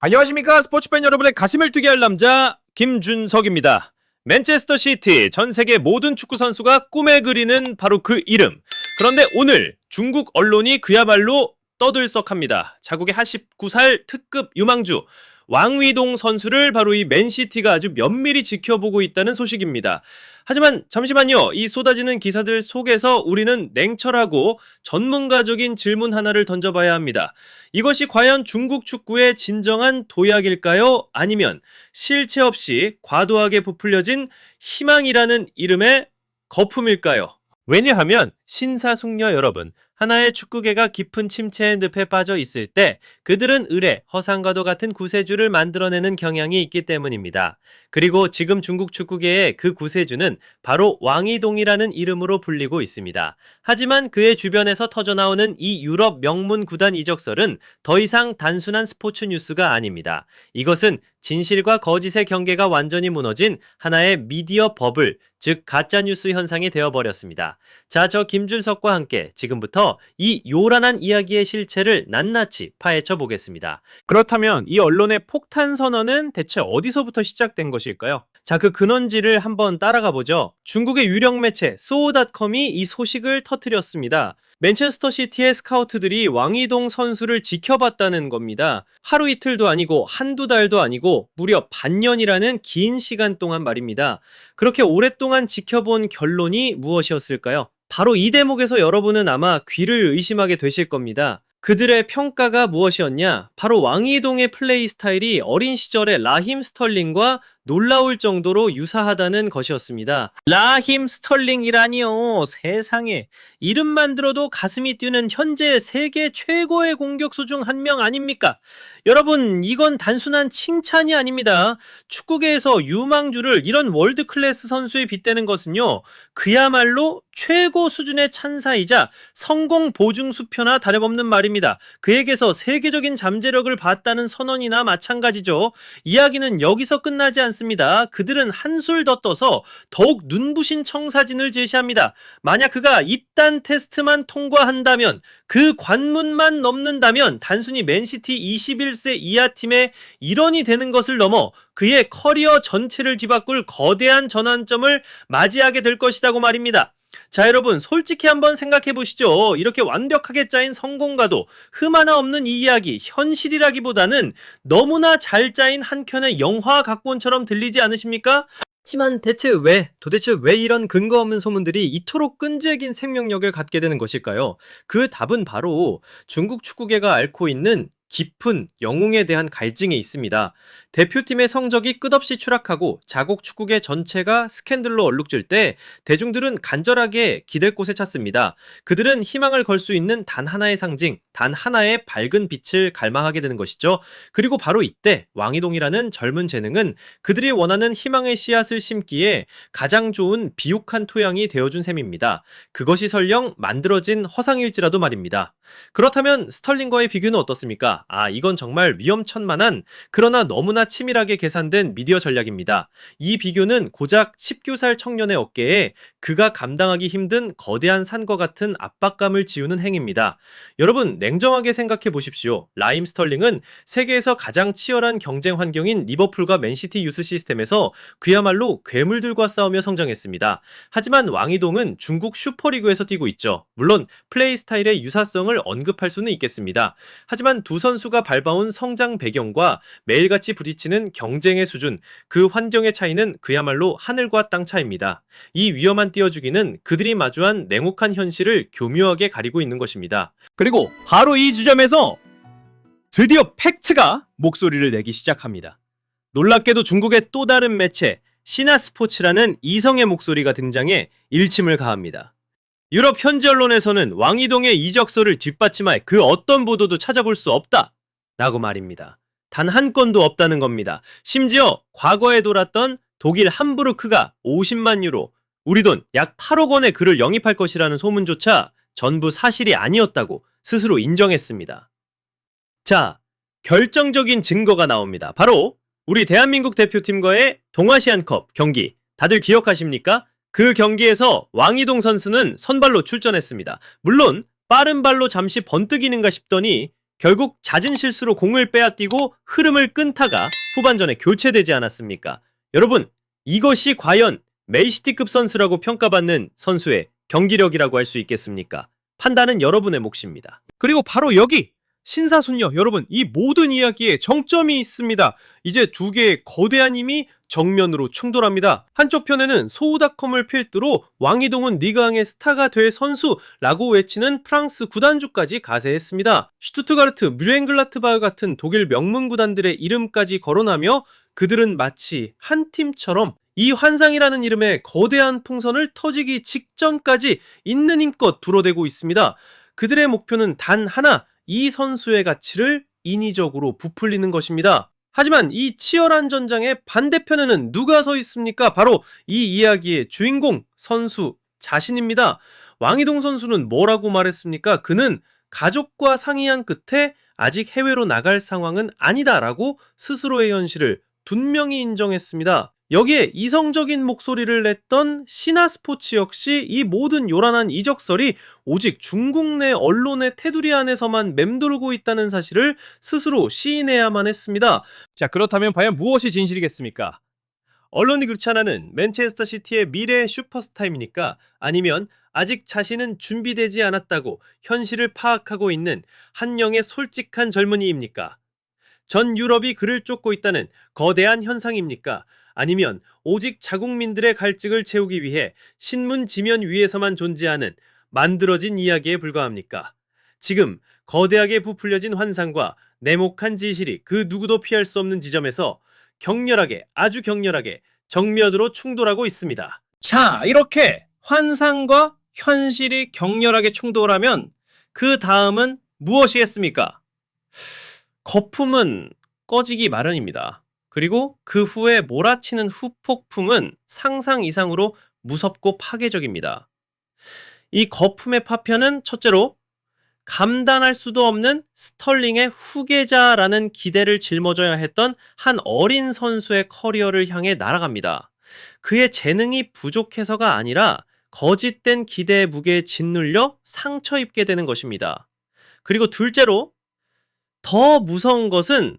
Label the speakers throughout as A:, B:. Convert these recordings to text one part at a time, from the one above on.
A: 안녕하십니까 스포츠팬 여러분의 가슴을 뛰게 할 남자 김준석입니다. 맨체스터 시티 전 세계 모든 축구 선수가 꿈에 그리는 바로 그 이름. 그런데 오늘 중국 언론이 그야말로 떠들썩합니다. 자국의 한 19살 특급 유망주 왕위동 선수를 바로 이 맨시티가 아주 면밀히 지켜보고 있다는 소식입니다. 하지만 잠시만요. 이 쏟아지는 기사들 속에서 우리는 냉철하고 전문가적인 질문 하나를 던져봐야 합니다. 이것이 과연 중국 축구의 진정한 도약일까요? 아니면 실체 없이 과도하게 부풀려진 희망이라는 이름의 거품일까요? 왜냐하면 신사숙녀 여러분, 하나의 축구계가 깊은 침체의 늪에 빠져 있을 때 그들은 의뢰, 허상과도 같은 구세주를 만들어내는 경향이 있기 때문입니다. 그리고 지금 중국 축구계의 그 구세주는 바로 왕이동이라는 이름으로 불리고 있습니다. 하지만 그의 주변에서 터져나오는 이 유럽 명문 구단 이적설은 더 이상 단순한 스포츠 뉴스가 아닙니다. 이것은 진실과 거짓의 경계가 완전히 무너진 하나의 미디어 버블, 즉 가짜뉴스 현상이 되어버렸습니다. 자, 저 김준석과 함께 지금부터 이 요란한 이야기의 실체를 낱낱이 파헤쳐 보겠습니다. 그렇다면 이 언론의 폭탄 선언은 대체 어디서부터 시작된 것일까요? 자, 그 근원지를 한번 따라가 보죠. 중국의 유력 매체 so.com이 이 소식을 터뜨렸습니다. 맨체스터 시티의 스카우트들이 왕이동 선수를 지켜봤다는 겁니다. 하루 이틀도 아니고 한두 달도 아니고 무려 반년이라는 긴 시간 동안 말입니다. 그렇게 오랫동안 지켜본 결론이 무엇이었을까요? 바로 이 대목에서 여러분은 아마 귀를 의심하게 되실 겁니다. 그들의 평가가 무엇이었냐? 바로 왕이동의 플레이 스타일이 어린 시절의 라힘 스털링과 놀라울 정도로 유사하다는 것이었습니다. 라힘 스털링이라니요. 세상에. 이름만 들어도 가슴이 뛰는 현재 세계 최고의 공격수 중 한 명 아닙니까? 여러분, 이건 단순한 칭찬이 아닙니다. 축구계에서 유망주를 이런 월드 클래스 선수에 빗대는 것은요, 그야말로 최고 수준의 찬사이자 성공 보증 수표나 다름없는 말입니다. 그에게서 세계적인 잠재력을 봤다는 선언이나 마찬가지죠. 이야기는 여기서 끝나지 않습니다. 그들은 한술 더 떠서 더욱 눈부신 청사진을 제시합니다. 만약 그가 입단 테스트만 통과한다면, 그 관문만 넘는다면 단순히 맨시티 21세 이하 팀의 일원이 되는 것을 넘어 그의 커리어 전체를 뒤바꿀 거대한 전환점을 맞이하게 될 것이라고 말입니다. 자, 여러분, 솔직히 한번 생각해 보시죠. 이렇게 완벽하게 짜인 성공과도 흠 하나 없는 이 이야기, 현실이라기보다는 너무나 잘 짜인 한편의 영화 각본처럼 들리지 않으십니까? 하지만 도대체 왜 이런 근거 없는 소문들이 이토록 끈질긴 생명력을 갖게 되는 것일까요? 그 답은 바로 중국 축구계가 앓고 있는 깊은 영웅에 대한 갈증에 있습니다. 대표팀의 성적이 끝없이 추락하고 자국 축구계 전체가 스캔들로 얼룩질 때 대중들은 간절하게 기댈 곳에 찾습니다. 그들은 희망을 걸 수 있는 단 하나의 상징, 단 하나의 밝은 빛을 갈망하게 되는 것이죠. 그리고 바로 이때 왕이동이라는 젊은 재능은 그들이 원하는 희망의 씨앗을 심기에 가장 좋은 비옥한 토양이 되어준 셈입니다. 그것이 설령 만들어진 허상일지라도 말입니다. 그렇다면 스털링과의 비교는 어떻습니까? 이건 정말 위험천만한, 그러나 너무나 치밀하게 계산된 미디어 전략입니다. 이 비교는 고작 19살 청년의 어깨에 그가 감당하기 힘든 거대한 산과 같은 압박감을 지우는 행위입니다. 여러분, 냉정하게 생각해 보십시오. 라임 스털링은 세계에서 가장 치열한 경쟁 환경인 리버풀과 맨시티 유스 시스템에서 그야말로 괴물들과 싸우며 성장했습니다. 하지만 왕이동은 중국 슈퍼리그에서 뛰고 있죠. 물론 플레이 스타일의 유사성을 언급할 수는 있겠습니다. 하지만 두 선수가 밟아온 성장 배경과 매일같이 부딪히는 경쟁의 수준, 그 환경의 차이는 그야말로 하늘과 땅 차이입니다. 이 위험한 띄워주기는 그들이 마주한 냉혹한 현실을 교묘하게 가리고 있는 것입니다. 그리고 바로 이 지점에서 드디어 팩트가 목소리를 내기 시작합니다. 놀랍게도 중국의 또 다른 매체 시나스포츠라는 이성의 목소리가 등장해 일침을 가합니다. 유럽 현지 언론에서는 왕이동의 이적설을 뒷받침할 그 어떤 보도도 찾아볼 수 없다 라고 말입니다. 단 한 건도 없다는 겁니다. 심지어 과거에 돌았던 독일 함부르크가 50만 유로, 우리 돈 약 8억 원에 그를 영입할 것이라는 소문조차 전부 사실이 아니었다고 스스로 인정했습니다. 자, 결정적인 증거가 나옵니다. 바로 우리 대한민국 대표팀과의 동아시안컵 경기, 다들 기억하십니까? 그 경기에서 왕이동 선수는 선발로 출전했습니다. 물론 빠른 발로 잠시 번뜩이는가 싶더니 결국 잦은 실수로 공을 빼앗기고 흐름을 끊다가 후반전에 교체되지 않았습니까? 여러분, 이것이 과연 맨시티급 선수라고 평가받는 선수의 경기력이라고 할 수 있겠습니까? 판단은 여러분의 몫입니다. 그리고 바로 여기 신사순녀, 여러분, 이 모든 이야기에 정점이 있습니다. 이제 두 개의 거대한 힘이 정면으로 충돌합니다. 한쪽 편에는 소우닷컴을 필두로 왕이동은 리그왕의 스타가 될 선수라고 외치는 프랑스 구단주까지 가세했습니다. 슈투트가르트, 뮌헨글라트바흐 같은 독일 명문 구단들의 이름까지 거론하며 그들은 마치 한 팀처럼 이 환상이라는 이름의 거대한 풍선을 터지기 직전까지 있는 힘껏 불어대고 있습니다. 그들의 목표는 단 하나, 이 선수의 가치를 인위적으로 부풀리는 것입니다. 하지만 이 치열한 전장의 반대편에는 누가 서 있습니까? 바로 이 이야기의 주인공 선수 자신입니다. 왕이동 선수는 뭐라고 말했습니까? 그는 가족과 상의한 끝에 아직 해외로 나갈 상황은 아니다라고 스스로의 현실을 분명히 인정했습니다. 여기에 이성적인 목소리를 냈던 신화스포츠 역시 이 모든 요란한 이적설이 오직 중국 내 언론의 테두리 안에서만 맴돌고 있다는 사실을 스스로 시인해야만 했습니다. 자, 그렇다면 과연 무엇이 진실이겠습니까? 언론이 그렇지 않아는 맨체스터 시티의 미래의 슈퍼스타입니까? 아니면 아직 자신은 준비되지 않았다고 현실을 파악하고 있는 한영의 솔직한 젊은이입니까? 전 유럽이 그를 쫓고 있다는 거대한 현상입니까? 아니면 오직 자국민들의 갈증을 채우기 위해 신문 지면 위에서만 존재하는 만들어진 이야기에 불과합니까? 지금 거대하게 부풀려진 환상과 냉혹한 진실이 그 누구도 피할 수 없는 지점에서 격렬하게, 아주 격렬하게 정면으로 충돌하고 있습니다. 자, 이렇게 환상과 현실이 격렬하게 충돌하면 그 다음은 무엇이겠습니까? 거품은 꺼지기 마련입니다. 그리고 그 후에 몰아치는 후폭풍은 상상 이상으로 무섭고 파괴적입니다. 이 거품의 파편은 첫째로 감당할 수도 없는 스털링의 후계자라는 기대를 짊어져야 했던 한 어린 선수의 커리어를 향해 날아갑니다. 그의 재능이 부족해서가 아니라 거짓된 기대의 무게에 짓눌려 상처 입게 되는 것입니다. 그리고 둘째로 더 무서운 것은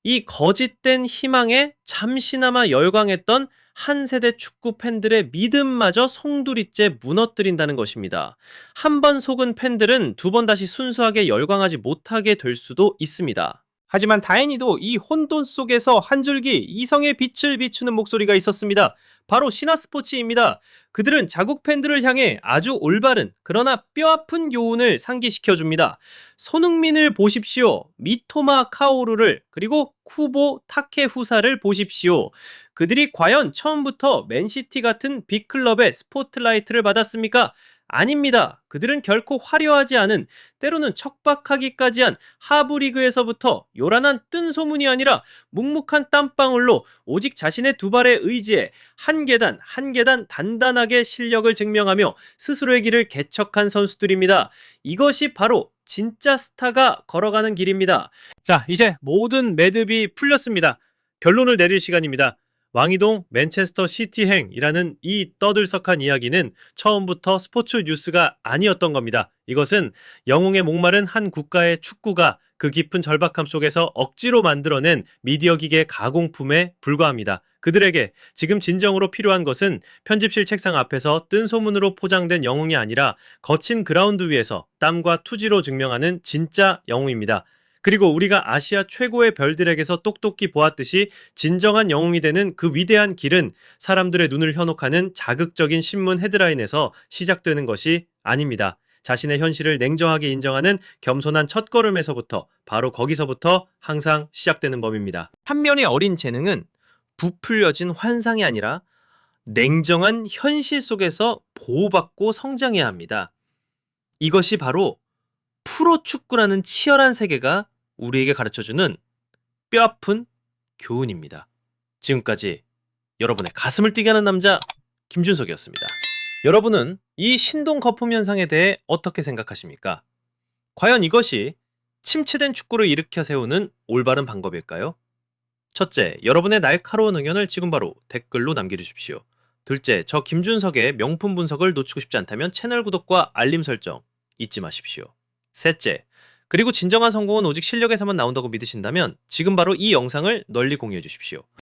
A: 이 거짓된 희망에 잠시나마 열광했던 한 세대 축구 팬들의 믿음마저 송두리째 무너뜨린다는 것입니다. 한 번 속은 팬들은 두 번 다시 순수하게 열광하지 못하게 될 수도 있습니다. 하지만 다행히도 이 혼돈 속에서 한 줄기 이성의 빛을 비추는 목소리가 있었습니다. 바로 신화스포츠입니다. 그들은 자국 팬들을 향해 아주 올바른 그러나 뼈아픈 교훈을 상기시켜줍니다. 손흥민을 보십시오. 미토마 카오루를, 그리고 쿠보 타케후사를 보십시오. 그들이 과연 처음부터 맨시티 같은 빅클럽의 스포트라이트를 받았습니까? 아닙니다. 그들은 결코 화려하지 않은, 때로는 척박하기까지 한 하부리그에서부터 요란한 뜬 소문이 아니라 묵묵한 땀방울로 오직 자신의 두 발의 의지에 한 계단 한 계단 단단하게 실력을 증명하며 스스로의 길을 개척한 선수들입니다. 이것이 바로 진짜 스타가 걸어가는 길입니다. 자, 이제 모든 매듭이 풀렸습니다. 결론을 내릴 시간입니다. 왕이동 맨체스터 시티행이라는 이 떠들썩한 이야기는 처음부터 스포츠 뉴스가 아니었던 겁니다. 이것은 영웅에 목마른 한 국가의 축구가 그 깊은 절박함 속에서 억지로 만들어낸 미디어 기계 가공품에 불과합니다. 그들에게 지금 진정으로 필요한 것은 편집실 책상 앞에서 뜬 소문으로 포장된 영웅이 아니라 거친 그라운드 위에서 땀과 투지로 증명하는 진짜 영웅입니다. 그리고 우리가 아시아 최고의 별들에게서 똑똑히 보았듯이 진정한 영웅이 되는 그 위대한 길은 사람들의 눈을 현혹하는 자극적인 신문 헤드라인에서 시작되는 것이 아닙니다. 자신의 현실을 냉정하게 인정하는 겸손한 첫걸음에서부터, 바로 거기서부터 항상 시작되는 법입니다. 한 면의 어린 재능은 부풀려진 환상이 아니라 냉정한 현실 속에서 보호받고 성장해야 합니다. 이것이 바로 프로축구라는 치열한 세계가 우리에게 가르쳐주는 뼈아픈 교훈입니다. 지금까지 여러분의 가슴을 뛰게 하는 남자 김준석이었습니다. 여러분은 이 신동 거품 현상에 대해 어떻게 생각하십니까? 과연 이것이 침체된 축구를 일으켜 세우는 올바른 방법일까요? 첫째, 여러분의 날카로운 의견을 지금 바로 댓글로 남겨주십시오. 둘째, 저 김준석의 명품 분석을 놓치고 싶지 않다면 채널 구독과 알림 설정 잊지 마십시오. 셋째, 그리고 진정한 성공은 오직 실력에서만 나온다고 믿으신다면 지금 바로 이 영상을 널리 공유해 주십시오.